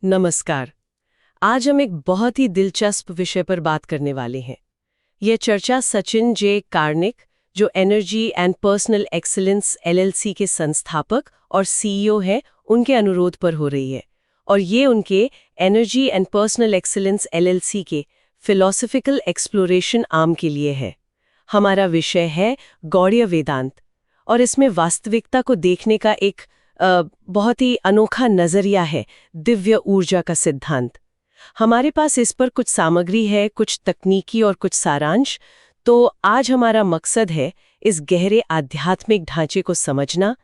नमस्कार। आज हम एक बहुत ही दिलचस्प विषय पर बात करने वाले हैं। यह चर्चा सचिन जे कार्निक, जो energy and personal excellence LLC के संस्थापक और सीईओ हैं, उनके अनुरोध पर हो रही है। और ये उनके energy and personal excellence LLC के फिलॉसफिकल एक्सप्लोरेशन आर्म के लिए है। हमारा विषय है गौड़ीय वेदांत, और इसमें वास्तविकता को देखने का एक बहुत ही अनोखा नजरिया है, दिव्य ऊर्जा का सिद्धांत। हमारे पास इस पर कुछ सामग्री है, कुछ तकनीकी और कुछ सारांश। तो आज हमारा मकसद है इस गहरे आध्यात्मिक ढांचे को समझना,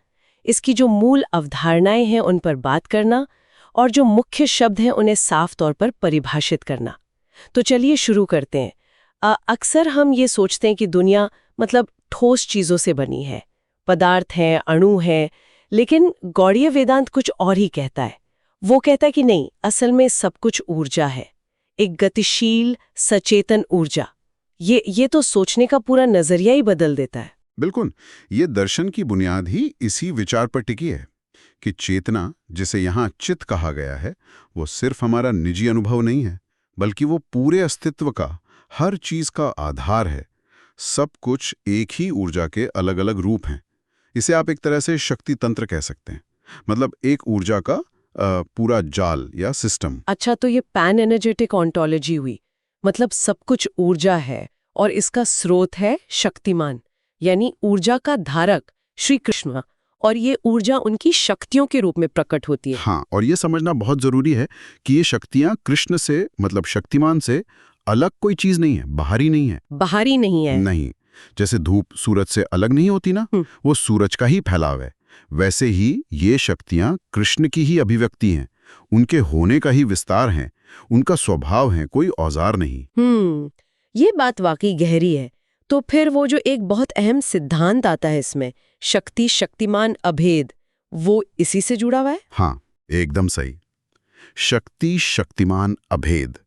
इसकी जो मूल अवधारणाएं हैं उन पर बात करना, और जो मुख्य शब्द हैं उन्हें साफ तौर पर परिभाषित करना। तो चलिए शुरू करते हैं। अक्सर हम ये सोचते हैं कि दुनिया मतलब ठोस चीज़ों से बनी है, पदार्थ हैं, अणु हैं, लेकिन गौड़ीय वेदांत कुछ और ही कहता है। वो कहता है कि नहीं, असल में सब कुछ ऊर्जा है, एक गतिशील सचेतन ऊर्जा। ये तो सोचने का पूरा नजरिया ही बदल देता है। बिल्कुल, ये दर्शन की बुनियाद ही इसी विचार पर टिकी है कि चेतना, जिसे यहाँ चित्त कहा गया है, वो सिर्फ हमारा निजी अनुभव नहीं है, बल्कि वो पूरे अस्तित्व का, हर चीज का आधार है। सब कुछ एक ही ऊर्जा के अलग अलग रूप हैं। इसे आप एक तरह से शक्ति तंत्र कह सकते हैं, मतलब एक ऊर्जा का पूरा जाल या सिस्टम। अच्छा, तो ये पैन एनर्जेटिक ऑन्टोलॉजी हुई, मतलब सब कुछ ऊर्जा है और इसका स्रोत है शक्तिमान, यानी ऊर्जा का धारक श्री कृष्ण, और ये ऊर्जा उनकी शक्तियों के रूप में प्रकट होती है। हाँ, और ये समझना बहुत जरूरी है कि ये शक्तियां कृष्ण से, मतलब शक्तिमान से अलग कोई चीज नहीं है, बाहरी नहीं है। बाहरी नहीं है? नहीं। जैसे धूप सूरज से अलग नहीं होती ना, वो सूरज का ही फैलाव है, वैसे ही ये शक्तियां कृष्ण की ही अभिव्यक्ति हैं, उनके होने का ही विस्तार हैं, उनका स्वभाव है, कोई औजार नहीं। ये बात वाकई गहरी है। तो फिर वो जो एक बहुत अहम सिद्धांत आता है इसमें, शक्ति शक्तिमान अभेद, वो इसी से जुड़ा हुआ है? हाँ, एकदम सही। शक्ति शक्तिमान अभेद,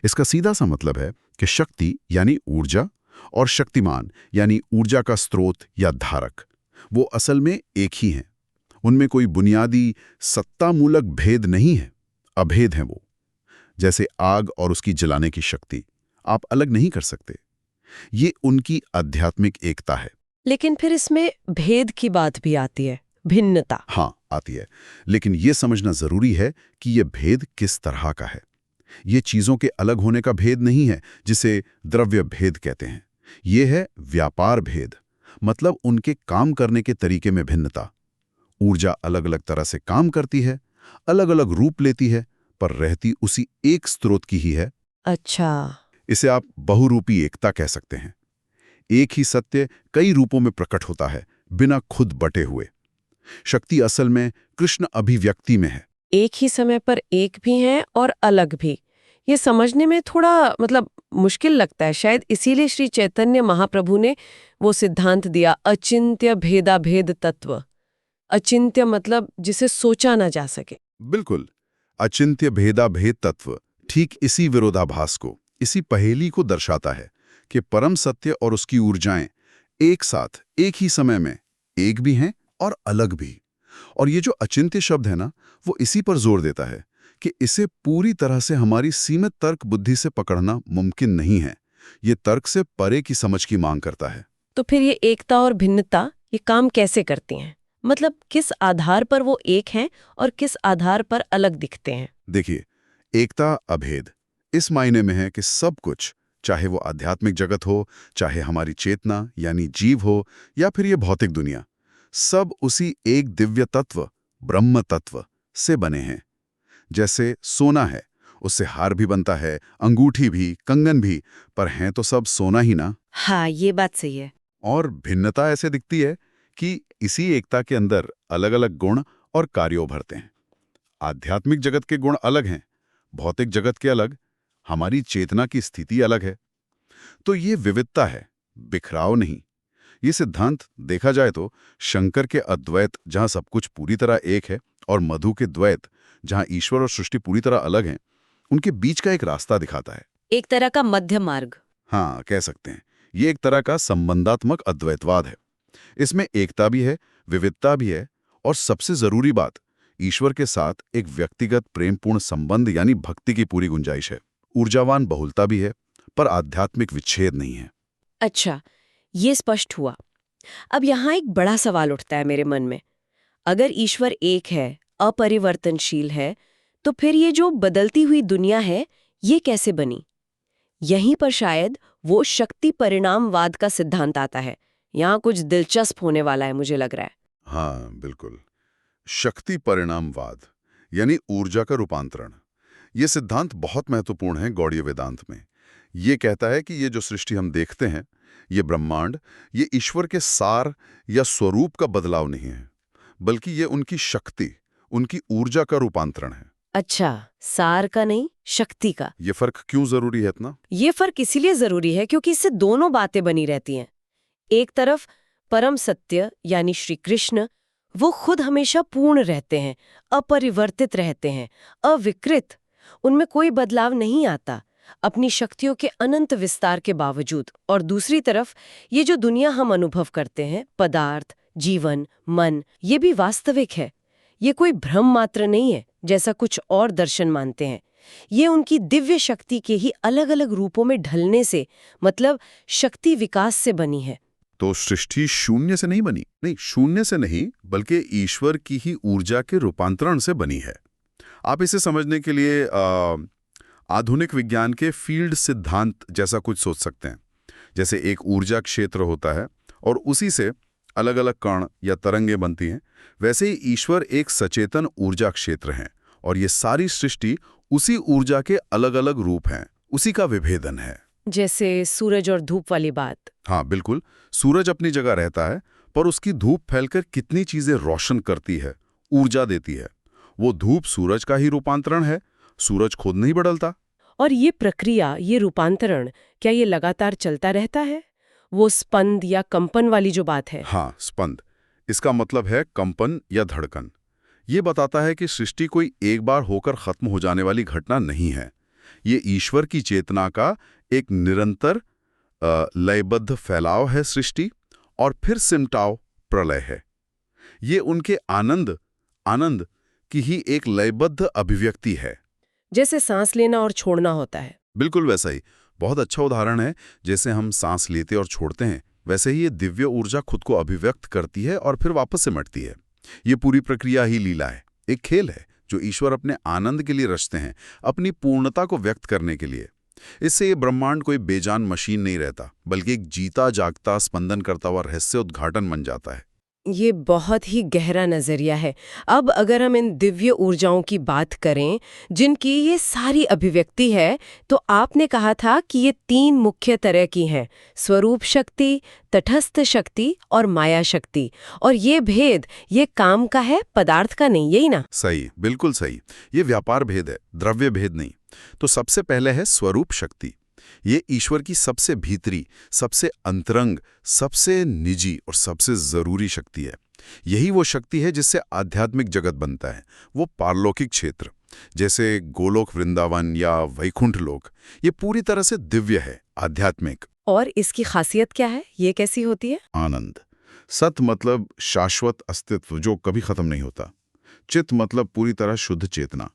इसका सीधा सा मतलब है कि शक्ति यानी ऊर्जा और शक्तिमान यानी ऊर्जा का स्रोत या धारक, वो असल में एक ही हैं। उनमें कोई बुनियादी सत्तामूलक भेद नहीं है, अभेद हैं वो। जैसे आग और उसकी जलाने की शक्ति आप अलग नहीं कर सकते, ये उनकी आध्यात्मिक एकता है। लेकिन फिर इसमें भेद की बात भी आती है, भिन्नता। हाँ, आती है, लेकिन ये समझना जरूरी है कि ये भेद किस तरह का है। ये चीजों के अलग होने का भेद नहीं है जिसे द्रव्य भेद कहते हैं। ये है व्यापार भेद, मतलब उनके काम करने के तरीके में भिन्नता। ऊर्जा अलग अलग तरह से काम करती है, अलग अलग रूप लेती है, पर रहती उसी एक स्रोत की ही है। अच्छा, इसे आप बहुरूपी एकता कह सकते हैं। एक ही सत्य कई रूपों में प्रकट होता है, बिना खुद बटे हुए। शक्ति असल में कृष्ण अभिव्यक्ति में है। एक ही समय पर एक भी हैं और अलग भी। ये समझने में थोड़ा मतलब मुश्किल लगता है, शायद इसीलिए श्री चैतन्य महाप्रभु ने वो सिद्धांत दिया, अचिंत्य भेदाभेद तत्व। अचिंत्य मतलब जिसे सोचा ना जा सके। बिल्कुल, अचिंत्य भेदाभेद तत्व ठीक इसी विरोधाभास को, इसी पहेली को दर्शाता है कि परम सत्य और उसकी ऊर्जाएं एक साथ एक ही समय में एक भी हैं और अलग भी। और ये जो अचिंत्य शब्द है ना, वो इसी पर जोर देता है कि इसे पूरी तरह से हमारी सीमित तर्क बुद्धि से पकड़ना मुमकिन नहीं है। ये तर्क से परे की समझ की मांग करता है। तो फिर ये एकता और भिन्नता ये काम कैसे करती हैं? मतलब किस आधार पर वो एक हैं और किस आधार पर अलग दिखते हैं? देखिए, एकता अभेद इस मायने में है कि सब कुछ, चाहे वो आध्यात्मिक जगत हो, चाहे हमारी चेतना यानी जीव हो, या फिर ये भौतिक दुनिया, सब उसी एक दिव्य तत्व, ब्रह्म तत्व से बने हैं। जैसे सोना है, उससे हार भी बनता है, अंगूठी भी, कंगन भी, पर हैं तो सब सोना ही ना। हाँ, ये बात सही है। और भिन्नता ऐसे दिखती है कि इसी एकता के अंदर अलग अलग गुण और कार्य उभरते हैं। आध्यात्मिक जगत के गुण अलग हैं, भौतिक जगत के अलग, हमारी चेतना की स्थिति अलग है। तो ये विविधता है, बिखराव नहीं। ये सिद्धांत देखा जाए तो शंकर के अद्वैत, जहां सब कुछ पूरी तरह एक है, और मधु के द्वैत, जहां ईश्वर और सृष्टि पूरी तरह अलग हैं, उनके बीच का एक रास्ता दिखाता है। एक तरह का मध्य मार्ग। हाँ, कह सकते हैं। ये एक तरह का संबंधात्मक अद्वैतवाद है। इसमें एकता भी है, विविधता भी है, और सबसे जरूरी बात, ईश्वर के साथ एक व्यक्तिगत प्रेमपूर्ण संबंध यानी भक्ति की पूरी गुंजाइश है। ऊर्जावान बहुलता भी है, पर आध्यात्मिक विच्छेद नहीं है। अच्छा, ये स्पष्ट हुआ। अब यहाँ एक बड़ा सवाल उठता है मेरे मन में। अगर ईश्वर एक है, अपरिवर्तनशील है, तो फिर ये जो बदलती हुई दुनिया है, ये कैसे बनी? यहीं पर शायद वो शक्ति परिणामवाद का सिद्धांत आता है। यहाँ कुछ दिलचस्प होने वाला है, मुझे लग रहा है। हाँ, बिल्कुल। शक्ति परिणामवाद यानी ऊर्जा का रूपांतरण, ये सिद्धांत बहुत महत्वपूर्ण है गौड़ीय वेदांत में। ये कहता है कि ये जो सृष्टि हम देखते हैं, ये ब्रह्मांड, ये ईश्वर के सार या स्वरूप का बदलाव नहीं है, बल्कि ये उनकी शक्ति, उनकी ऊर्जा का रूपांतरण है। अच्छा, सार का नहीं, शक्ति का। ये फर्क क्यों जरूरी है इतना? ये फर्क इसीलिए जरूरी है क्योंकि इससे दोनों बातें बनी रहती हैं। एक तरफ परम सत्य यानी श्री कृष्ण, वो खुद हमेशा पूर्ण रहते हैं, अपरिवर्तित रहते हैं, अविकृत, उनमें कोई बदलाव नहीं आता अपनी शक्तियों के अनंत विस्तार के बावजूद। और दूसरी तरफ ये जो दुनिया हम अनुभव करते हैं, पदार्थ, जीवन, मन, ये भी वास्तविक है। ये कोई भ्रम मात्र नहीं है जैसा कुछ और दर्शन मानते हैं। ये उनकी दिव्य शक्ति के ही अलग अलग रूपों में ढलने से, मतलब शक्ति विकास से बनी है। तो सृष्टि शून्य से नहीं बनी? नहीं, शून्य से नहीं, बल्कि ईश्वर की ही ऊर्जा के रूपांतरण से बनी है। आप इसे समझने के लिए आधुनिक विज्ञान के फील्ड सिद्धांत जैसा कुछ सोच सकते हैं। जैसे एक ऊर्जा क्षेत्र होता है और उसी से अलग अलग कण या तरंगें बनती हैं, वैसे ही ईश्वर एक सचेतन ऊर्जा क्षेत्र हैं और ये सारी सृष्टि उसी ऊर्जा के अलग अलग रूप हैं, उसी का विभेदन है। जैसे सूरज और धूप वाली बात। हाँ, बिल्कुल। सूरज अपनी जगह रहता है, पर उसकी धूप फैलकर कितनी चीजें रोशन करती है, ऊर्जा देती है। वो धूप सूरज का ही रूपांतरण है, सूरज खुद नहीं बदलता। और ये प्रक्रिया, ये रूपांतरण, क्या ये लगातार चलता रहता है? वो स्पंद या कंपन वाली जो बात है। हाँ, स्पंद, इसका मतलब है कंपन या धड़कन। ये बताता है कि सृष्टि कोई एक बार होकर खत्म हो जाने वाली घटना नहीं है। ये ईश्वर की चेतना का एक निरंतर लयबद्ध फैलाव है सृष्टि, और फिर सिमटाव, प्रलय है। ये उनके आनंद की ही एक लयबद्ध अभिव्यक्ति है। जैसे सांस लेना और छोड़ना होता है। बिल्कुल वैसा ही। बहुत अच्छा उदाहरण है। जैसे हम सांस लेते और छोड़ते हैं, वैसे ही ये दिव्य ऊर्जा खुद को अभिव्यक्त करती है और फिर वापस सिमटती है। ये पूरी प्रक्रिया ही लीला है, एक खेल है जो ईश्वर अपने आनंद के लिए रचते हैं, अपनी पूर्णता को व्यक्त करने के लिए। इससे ये ब्रह्मांड कोई बेजान मशीन नहीं रहता, बल्कि एक जीता जागता स्पंदन करता हुआ रहस्य उद्घाटन बन जाता है। ये बहुत ही गहरा नजरिया है। अब अगर हम इन दिव्य ऊर्जाओं की बात करें जिनकी ये सारी अभिव्यक्ति है, तो आपने कहा था कि ये 3 मुख्य तरह की हैं: स्वरूप शक्ति, तटस्थ शक्ति और माया शक्ति। और ये भेद, ये काम का है, पदार्थ का नहीं, यही ना? सही, बिल्कुल सही। ये व्यापार भेद है, द्रव्य भेद नहीं। तो सबसे पहले है स्वरूप शक्ति। ये ईश्वर की सबसे भीतरी, सबसे अंतरंग, सबसे निजी और सबसे जरूरी शक्ति है। यही वो शक्ति है जिससे आध्यात्मिक जगत बनता है, वो पारलौकिक क्षेत्र, जैसे गोलोक वृंदावन या वैकुंठ लोक। ये पूरी तरह से दिव्य है, आध्यात्मिक। और इसकी खासियत क्या है? ये कैसी होती है? आनंद। सत मतलब शाश्वत अस्तित्व जो कभी खत्म नहीं होता। चित मतलब पूरी तरह शुद्ध चेतना।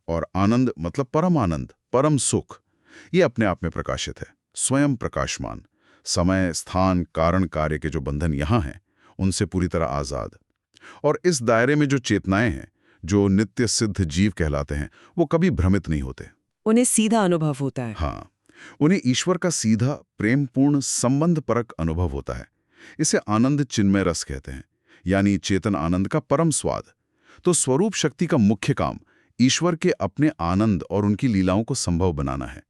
और आनंद मतलब परम आनंद, परम सुख। ये अपने आप में प्रकाशित है, स्वयं प्रकाशमान। समय, स्थान, कारण, कार्य के जो बंधन यहाँ हैं, उनसे पूरी तरह आजाद। और इस दायरे में जो चेतनाएं हैं, जो नित्य सिद्ध जीव कहलाते हैं, वो कभी भ्रमित नहीं होते। उन्हें सीधा अनुभव होता है। हाँ, उन्हें ईश्वर का सीधा प्रेमपूर्ण संबंध परक अनुभव होता है। इसे आनंद चिन्मय रस कहते हैं, यानी चेतन आनंद का परम स्वाद। तो स्वरूप शक्ति का मुख्य काम ईश्वर के अपने आनंद और उनकी लीलाओं को संभव बनाना है,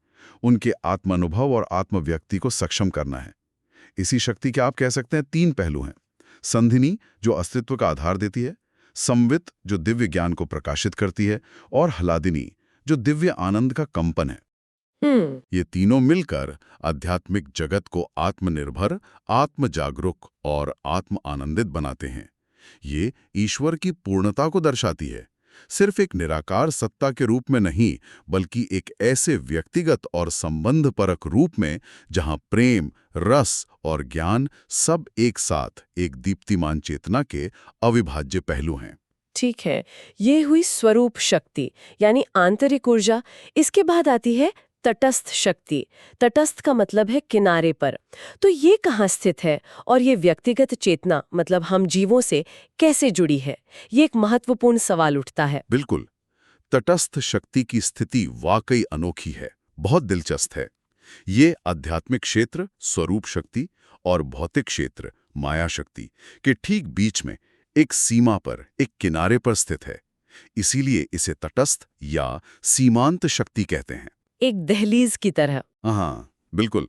उनके आत्मानुभव और आत्मव्यक्ति को सक्षम करना है। इसी शक्ति के आप कह सकते हैं 3 पहलू हैं: संधिनी जो अस्तित्व का आधार देती है, संवित जो दिव्य ज्ञान को प्रकाशित करती है, और हलादिनी जो दिव्य आनंद का कंपन है। ये तीनों मिलकर आध्यात्मिक जगत को आत्मनिर्भर, आत्मजागरूक और आत्म आनंदित बनाते हैं। ये ईश्वर की पूर्णता को दर्शाती है, सिर्फ एक निराकार सत्ता के रूप में नहीं, बल्कि एक ऐसे व्यक्तिगत और संबंधपरक रूप में जहां प्रेम, रस और ज्ञान सब एक साथ एक दीप्तिमान चेतना के अविभाज्य पहलू हैं। ठीक है, ये हुई स्वरूप शक्ति यानी आंतरिक ऊर्जा। इसके बाद आती है तटस्थ शक्ति। तटस्थ का मतलब है किनारे पर। तो ये कहाँ स्थित है और ये व्यक्तिगत चेतना मतलब हम जीवों से कैसे जुड़ी है? ये एक महत्वपूर्ण सवाल उठता है। बिल्कुल। तटस्थ शक्ति की स्थिति वाकई अनोखी है, बहुत दिलचस्प है। ये आध्यात्मिक क्षेत्र स्वरूप शक्ति और भौतिक क्षेत्र माया शक्ति के ठीक बीच में एक सीमा पर, एक किनारे पर स्थित है। इसीलिए इसे तटस्थ या सीमांत शक्ति कहते हैं। एक दहलीज की तरह। हाँ, बिल्कुल।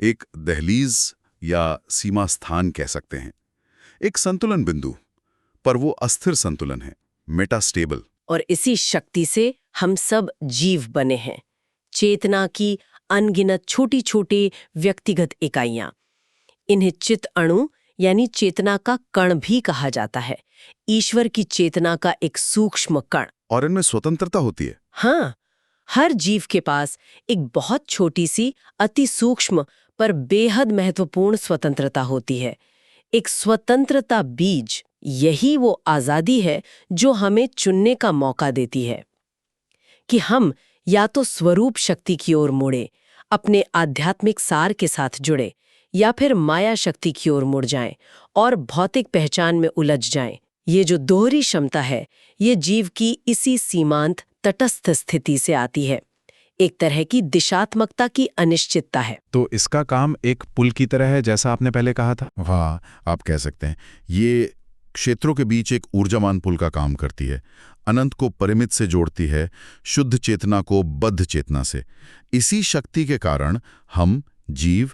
एक दहलीज या सीमा स्थान कह सकते हैं। एक संतुलन बिंदु, पर वो अस्थिर संतुलन है, मेटास्टेबल। और इसी शक्ति से हम सब जीव बने हैं। चेतना की अनगिनत छोटी छोटी व्यक्तिगत इकाइयां। इन्हें चित अणु यानी चेतना का कण भी कहा जाता है। ईश्वर की चेतना का एक सूक्ष्म कण। और इनमें स्वतंत्रता होती है। हाँ, हर जीव के पास एक बहुत छोटी सी अति सूक्ष्म पर बेहद महत्वपूर्ण स्वतंत्रता होती है। एक स्वतंत्रता बीज, यही वो आजादी है जो हमें चुनने का मौका देती है कि हम या तो स्वरूप शक्ति की ओर मुड़े, अपने आध्यात्मिक सार के साथ जुड़े, या फिर माया शक्ति की ओर मुड़ जाएं और भौतिक पहचान में उलझ जाएं। ये जो दोहरी क्षमता है, ये जीव की इसी सीमांत तटस्थ स्थिति से आती है। एक तरह की दिशात्मकता की अनिश्चितता है। तो इसका काम एक पुल की तरह है, जैसा आपने पहले कहा था। वाह, आप कह सकते हैं ये क्षेत्रों के बीच एक ऊर्जावान पुल का काम करती है। अनंत को परिमित से जोड़ती है, शुद्ध चेतना को बद्ध चेतना से। इसी शक्ति के कारण हम जीव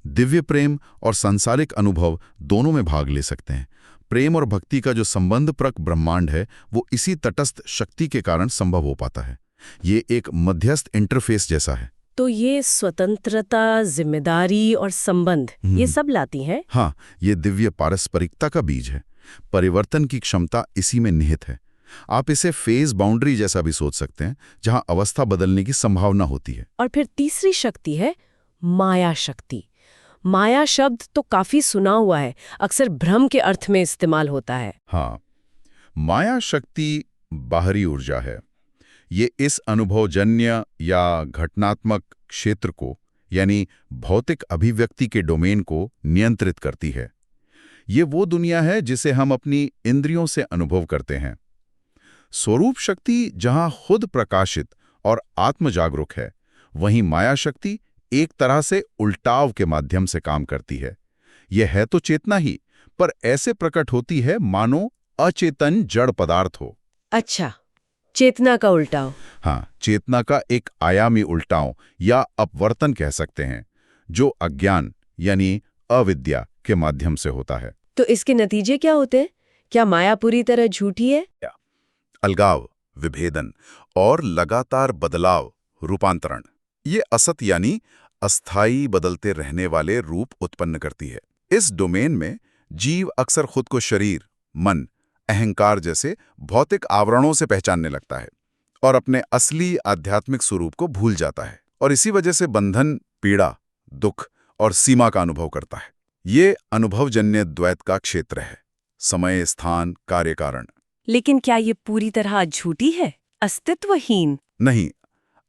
दिव्य प्रेम और सांसारिक अनुभव दोनों में भाग ले सकते हैं। प्रेम और भक्ति का जो संबंधप्रक ब्रह्मांड है, वो इसी तटस्थ शक्ति के कारण संभव हो पाता है। ये एक मध्यस्थ इंटरफेस जैसा है। तो ये स्वतंत्रता, जिम्मेदारी और संबंध, ये सब लाती हैं। हाँ, ये दिव्य पारस्परिकता का बीज है। परिवर्तन की क्षमता इसी में निहित है। आप इसे फेज बाउंड्री जैसा भी सोच सकते हैं, जहां अवस्था बदलने की संभावना होती है। और फिर तीसरी शक्ति है माया शक्ति। माया शब्द तो काफी सुना हुआ है, अक्सर भ्रम के अर्थ में इस्तेमाल होता है। हाँ, माया शक्ति बाहरी ऊर्जा है। ये इस अनुभवजन्य या घटनात्मक क्षेत्र को, यानी भौतिक अभिव्यक्ति के डोमेन को नियंत्रित करती है। ये वो दुनिया है जिसे हम अपनी इंद्रियों से अनुभव करते हैं। स्वरूप शक्ति जहां खुद प्रकाशित और आत्मजागरूक है, वहीं माया शक्ति एक तरह से उल्टाव के माध्यम से काम करती है। यह है तो चेतना ही, पर ऐसे प्रकट होती है मानो अचेतन जड़ पदार्थ हो। अच्छा, चेतना का उल्टाव। हाँ, चेतना का एक आयामी उल्टाव या अपवर्तन कह सकते हैं, जो अज्ञान यानी अविद्या के माध्यम से होता है। तो इसके नतीजे क्या होते हैं? क्या माया पूरी तरह झूठी है? अलगाव, विभेदन और लगातार बदलाव, रूपांतरण। ये असत यानी अस्थायी बदलते रहने वाले रूप उत्पन्न करती है। इस डोमेन में जीव अक्सर खुद को शरीर, मन, अहंकार जैसे भौतिक आवरणों से पहचानने लगता है और अपने असली आध्यात्मिक स्वरूप को भूल जाता है, और इसी वजह से बंधन, पीड़ा, दुख और सीमा का अनुभव करता है। ये अनुभवजन्य द्वैत का क्षेत्र है, समय, स्थान, कार्य कारण। लेकिन क्या ये पूरी तरह झूठी है, अस्तित्वहीन? नहीं,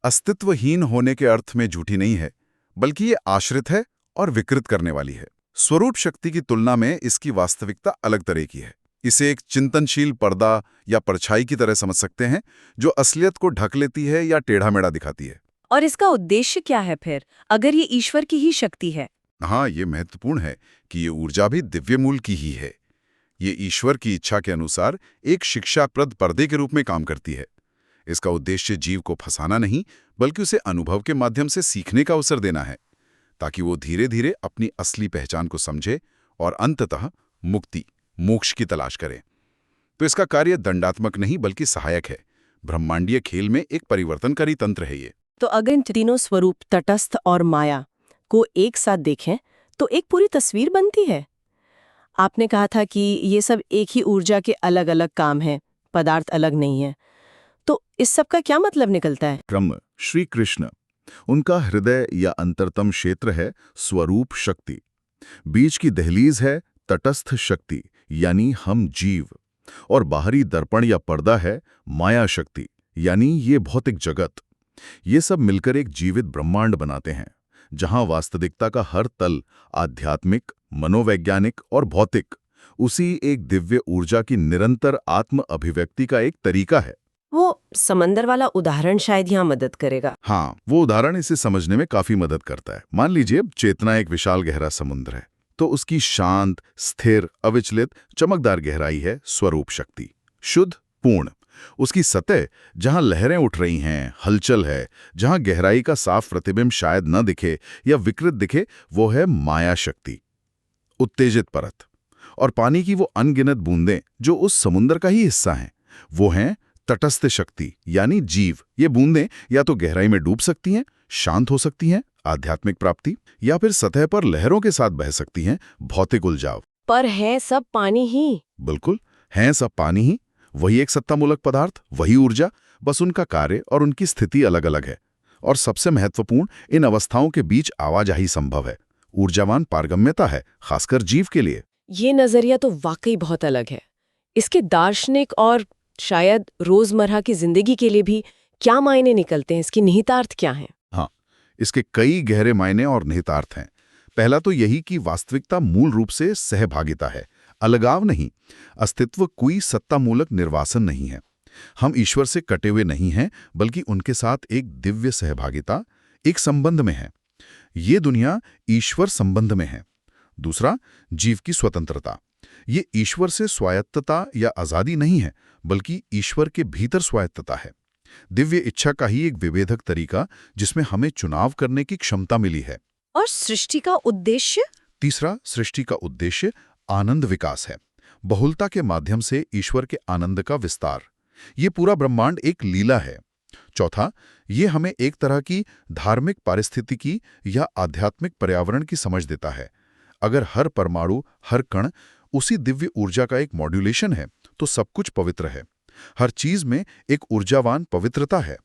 अस्तित्वहीन होने के अर्थ में झूठी नहीं है, बल्कि ये आश्रित है और विकृत करने वाली है। स्वरूप शक्ति की तुलना में इसकी वास्तविकता अलग तरह की है। इसे एक चिंतनशील पर्दा या परछाई की तरह समझ सकते हैं, जो असलियत को ढक लेती है या टेढ़ा-मेढ़ा दिखाती है। और इसका उद्देश्य क्या है फिर, अगर ये ईश्वर की ही शक्ति है? हाँ, ये महत्वपूर्ण है कि ये ऊर्जा भी दिव्य मूल की ही है। ये ईश्वर की इच्छा के अनुसार एक शिक्षाप्रद पर्दे के रूप में काम करती है। इसका उद्देश्य जीव को फंसाना नहीं, बल्कि उसे अनुभव के माध्यम से सीखने का अवसर देना है, ताकि वो धीरे धीरे अपनी असली पहचान को समझे और अंततः मुक्ति, मोक्ष की तलाश करे। तो इसका कार्य दंडात्मक नहीं बल्कि सहायक है। ब्रह्मांडीय खेल में एक परिवर्तनकारी तंत्र है ये। तो अगर इन तीनों स्वरूप, तटस्थ और माया, को एक साथ देखें तो एक पूरी तस्वीर बनती है। आपने कहा था कि ये सब एक ही ऊर्जा के अलग अलग काम हैं, पदार्थ अलग नहीं है। तो इस सब का क्या मतलब निकलता है? ब्रह्म, श्री कृष्ण, उनका हृदय या अंतरतम क्षेत्र है स्वरूप शक्ति। बीच की दहलीज है तटस्थ शक्ति, यानी हम जीव। और बाहरी दर्पण या पर्दा है माया शक्ति, यानी ये भौतिक जगत। ये सब मिलकर एक जीवित ब्रह्मांड बनाते हैं, जहां वास्तविकता का हर तल आध्यात्मिक, मनोवैज्ञानिक और भौतिक उसी एक दिव्य ऊर्जा की निरंतर आत्म अभिव्यक्ति का एक तरीका है। वो समंदर वाला उदाहरण शायद यहाँ मदद करेगा। हाँ, वो उदाहरण इसे समझने में काफी मदद करता है। मान लीजिए चेतना एक विशाल गहरा समुद्र है, तो उसकी शांत, स्थिर, अविचलित, चमकदार गहराई है स्वरूप शक्ति, शुद्ध, पूर्ण। उसकी सतह, जहां लहरें उठ रही हैं, हलचल है, जहां गहराई का साफ प्रतिबिंब शायद न दिखे या विकृत दिखे, वो है माया शक्ति, उत्तेजित परत। और पानी की वो अनगिनत बूंदें जो उस समुद्र का ही हिस्सा हैं, वो हैं तटस्थ शक्ति, यानी जीव। ये बूंदें या तो गहराई में डूब सकती हैं, शांत हो सकती हैं, आध्यात्मिक प्राप्ति, या फिर सतह पर लहरों के साथ बह सकती हैं, भौतिक उलझाव। पर है सब पानी ही। बिल्कुल, हैं सब पानी ही, वही एक सत्तामूलक पदार्थ, वही ऊर्जा, बस उनका कार्य और उनकी स्थिति अलग अलग है। और सबसे महत्वपूर्ण, इन अवस्थाओं के बीच आवाजाही संभव है, ऊर्जावान पारगम्यता है, खासकर जीव के लिए। ये नजरिया तो वाकई बहुत अलग है। इसके दार्शनिक और शायद रोजमर्रा की जिंदगी के लिए भी क्या मायने निकलते हैं? इसकी निहितार्थ क्या है? हाँ, इसके कई गहरे मायने और निहितार्थ हैं। पहला तो यही कि वास्तविकता मूल रूप से सहभागिता है, अलगाव नहीं। अस्तित्व कोई सत्तामूलक निर्वासन नहीं है। हम ईश्वर से कटे हुए नहीं हैं, बल्कि उनके साथ एक दिव्य सहभागिता, एक संबंध में है। ये दुनिया ईश्वर संबंध में है। दूसरा, जीव की स्वतंत्रता। ये ईश्वर से स्वायत्तता या आजादी नहीं है, बल्कि ईश्वर के भीतर स्वायत्तता है। दिव्य इच्छा का ही एक विभेदक तरीका, जिसमें हमें चुनाव करने की क्षमता मिली है। और सृष्टि का उद्देश्य? तीसरा, सृष्टि का उद्देश्य आनंद विकास है, बहुलता के माध्यम से ईश्वर के आनंद का विस्तार। ये पूरा ब्रह्मांड एक लीला है। चौथा, ये हमें एक तरह की धार्मिक पारिस्थितिकी या आध्यात्मिक पर्यावरण की समझ देता है। अगर हर परमाणु, हर कण उसी दिव्य ऊर्जा का एक मॉड्यूलेशन है, तो सब कुछ पवित्र है। हर चीज में एक ऊर्जावान पवित्रता है।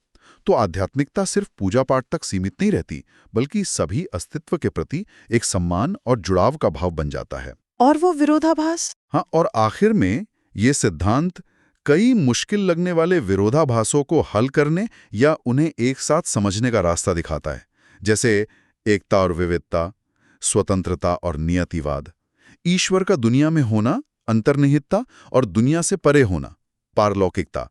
तो आध्यात्मिकता सिर्फ पूजा पाठ तक सीमित नहीं रहती, बल्कि सभी अस्तित्व के प्रति एक सम्मान और जुड़ाव का भाव बन जाता है। और वो विरोधाभास? हाँ, और आखिर में ये सिद्धांत कई मुश्किल लगने वाले विरोधाभासों को हल करने या उन्हें एक साथ समझने का रास्ता दिखाता है, जैसे एकता और विविधता, स्वतंत्रता और नियतिवाद, ईश्वर का दुनिया में होना, अंतर्निहितता, और दुनिया से परे होना, पारलौकिकता।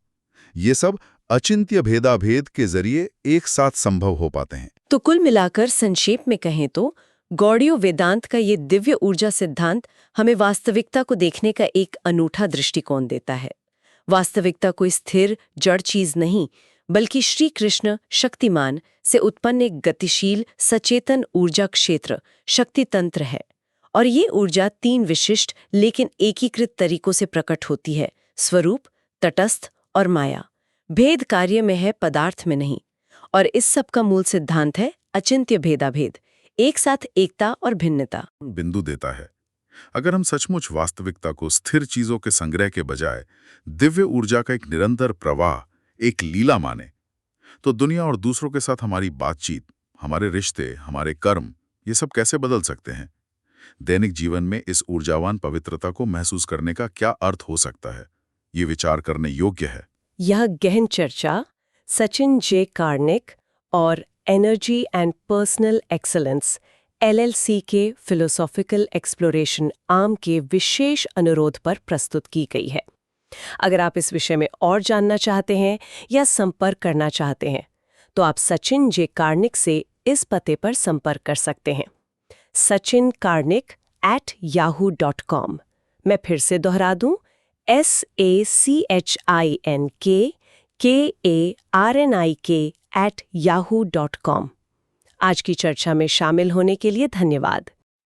ये सब अचिंत्य भेदाभेद के जरिए एक साथ संभव हो पाते हैं। तो कुल मिलाकर संक्षेप में कहें तो गौड़ीय वेदांत का ये दिव्य ऊर्जा सिद्धांत हमें वास्तविकता को देखने का एक अनूठा दृष्टिकोण देता है। वास्तविकता कोई स्थिर जड़ चीज नहीं, बल्कि श्री कृष्ण शक्तिमान से उत्पन्न एक गतिशील सचेतन ऊर्जा क्षेत्र, शक्ति तंत्र है। और ये ऊर्जा 3 विशिष्ट लेकिन एकीकृत तरीकों से प्रकट होती है: स्वरूप, तटस्थ और माया। भेद कार्य में है, पदार्थ में नहीं। और इस सब का मूल सिद्धांत है अचिंत्य भेदाभेद, एक साथ एकता और भिन्नता। बिंदु देता है, अगर हम सचमुच वास्तविकता को स्थिर चीजों के संग्रह के बजाय दिव्य ऊर्जा का एक निरंतर प्रवाह, एक लीला माने, तो दुनिया और दूसरों के साथ हमारी बातचीत, हमारे रिश्ते, हमारे कर्म, ये सब कैसे बदल सकते हैं? दैनिक जीवन में इस ऊर्जावान पवित्रता को महसूस करने का क्या अर्थ हो सकता है? ये विचार करने योग्य है। यह गहन चर्चा सचिन जे कार्निक और energy and personal excellence LLC के फिलोसॉफिकल एक्सप्लोरेशन आर्म के विशेष अनुरोध पर प्रस्तुत की गई है। अगर आप इस विषय में और जानना चाहते हैं या संपर्क करना चाहते हैं, तो आप सचिन जे कार्निक से इस पते पर संपर्क कर सकते हैं: sachinkarnik@yahoo.com। मैं फिर से दोहरा दूं, SACHINKKARNIK@yahoo.com। आज की चर्चा में शामिल होने के लिए धन्यवाद।